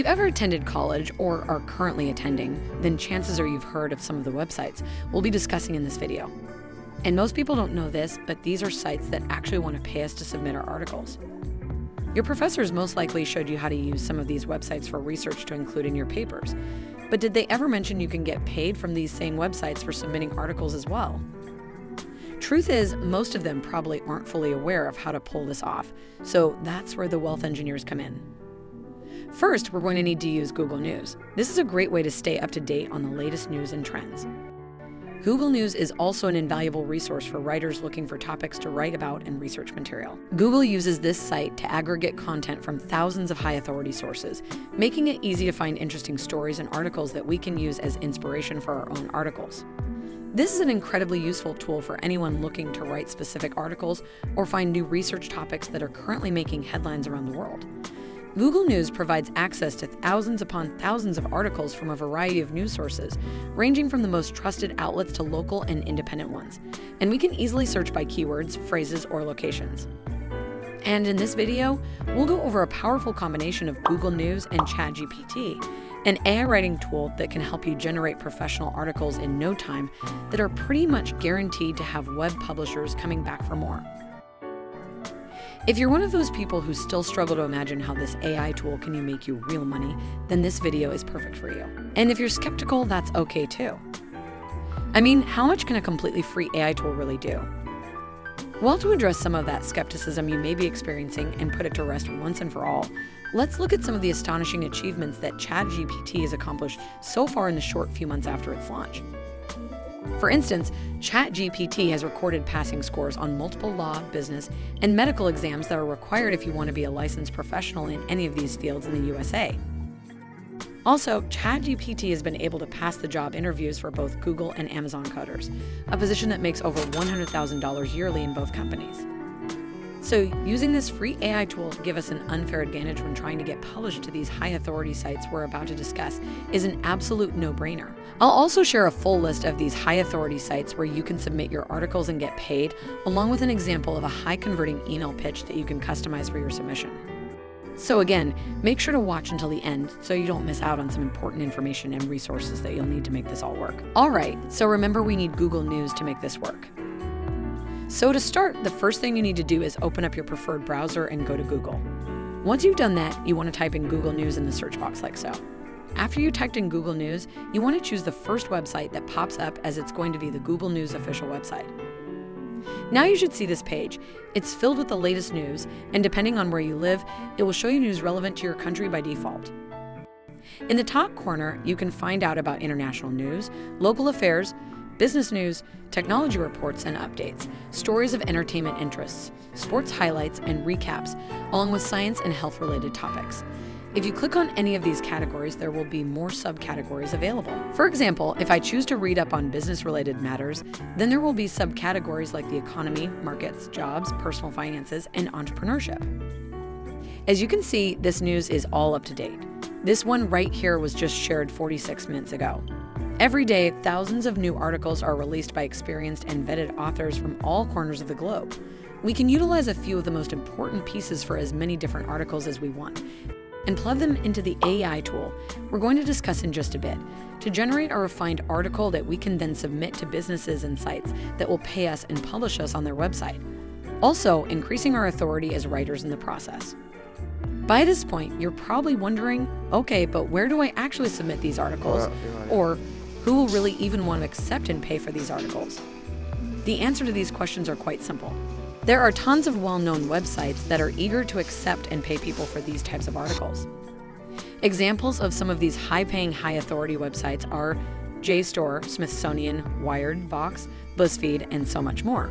If you've ever attended college or are currently attending, then chances are you've heard of some of the websites we'll be discussing in this video. And most people don't know this, but these are sites that actually want to pay us to submit our articles. Your professors most likely showed you how to use some of these websites for research to include in your papers. But did they ever mention you can get paid from these same websites for submitting articles as well? Truth is, most of them probably aren't fully aware of how to pull this off, so that's where the wealth engineers come in. First, we're going to need to use Google News. This is a great way to stay up to date on the latest news and trends. Google News is also an invaluable resource for writers looking for topics to write about and research material. Google uses this site to aggregate content from thousands of high-authority sources, making it easy to find interesting stories and articles that we can use as inspiration for our own articles. This is an incredibly useful tool for anyone looking to write specific articles or find new research topics that are currently making headlines around the world. Google News provides access to thousands upon thousands of articles from a variety of news sources, ranging from the most trusted outlets to local and independent ones. And we can easily search by keywords, phrases, or locations. And in this video, we'll go over a powerful combination of Google News and ChatGPT, an AI writing tool that can help you generate professional articles in no time that are pretty much guaranteed to have web publishers coming back for more. If you're one of those people who still struggle to imagine how this AI tool can make you real money, then this video is perfect for you. And if you're skeptical, that's okay too. I mean, how much can a completely free AI tool really do? Well, to address some of that skepticism you may be experiencing and put it to rest once and for all, let's look at some of the astonishing achievements that ChatGPT has accomplished so far in the short few months after its launch. For instance, ChatGPT has recorded passing scores on multiple law, business, and medical exams that are required if you want to be a licensed professional in any of these fields in the USA. Also, ChatGPT has been able to pass the job interviews for both Google and Amazon coders, a position that makes over $100,000 yearly in both companies. So, using this free AI tool to give us an unfair advantage when trying to get published to these high-authority sites we're about to discuss is an absolute no-brainer. I'll also share a full list of these high-authority sites where you can submit your articles and get paid, along with an example of a high-converting email pitch that you can customize for your submission. So again, make sure to watch until the end so you don't miss out on some important information and resources that you'll need to make this all work. Alright, so remember we need Google News to make this work. So to start, the first thing you need to do is open up your preferred browser and go to Google. Once you've done that, you want to type in Google News in the search box like so. After you typed in Google News, you want to choose the first website that pops up, as it's going to be the Google News official website. Now you should see this page. It's filled with the latest news, and depending on where you live, it will show you news relevant to your country by default. In the top corner, you can find out about international news, local affairs, business news, technology reports and updates, stories of entertainment interests, sports highlights and recaps, along with science and health-related topics. If you click on any of these categories, there will be more subcategories available. For example, if I choose to read up on business-related matters, then there will be subcategories like the economy, markets, jobs, personal finances, and entrepreneurship. As you can see, this news is all up to date. This one right here was just shared 46 minutes ago. Every day, thousands of new articles are released by experienced and vetted authors from all corners of the globe. We can utilize a few of the most important pieces for as many different articles as we want, and plug them into the AI tool we're going to discuss in just a bit, to generate a refined article that we can then submit to businesses and sites that will pay us and publish us on their website, also increasing our authority as writers in the process. By this point, you're probably wondering, okay, but where do I actually submit these articles? Or who will really even want to accept and pay for these articles? The answer to these questions are quite simple. There are tons of well-known websites that are eager to accept and pay people for these types of articles. Examples of some of these high-paying, high-authority websites are JSTOR, Smithsonian, Wired, Vox, BuzzFeed, and so much more.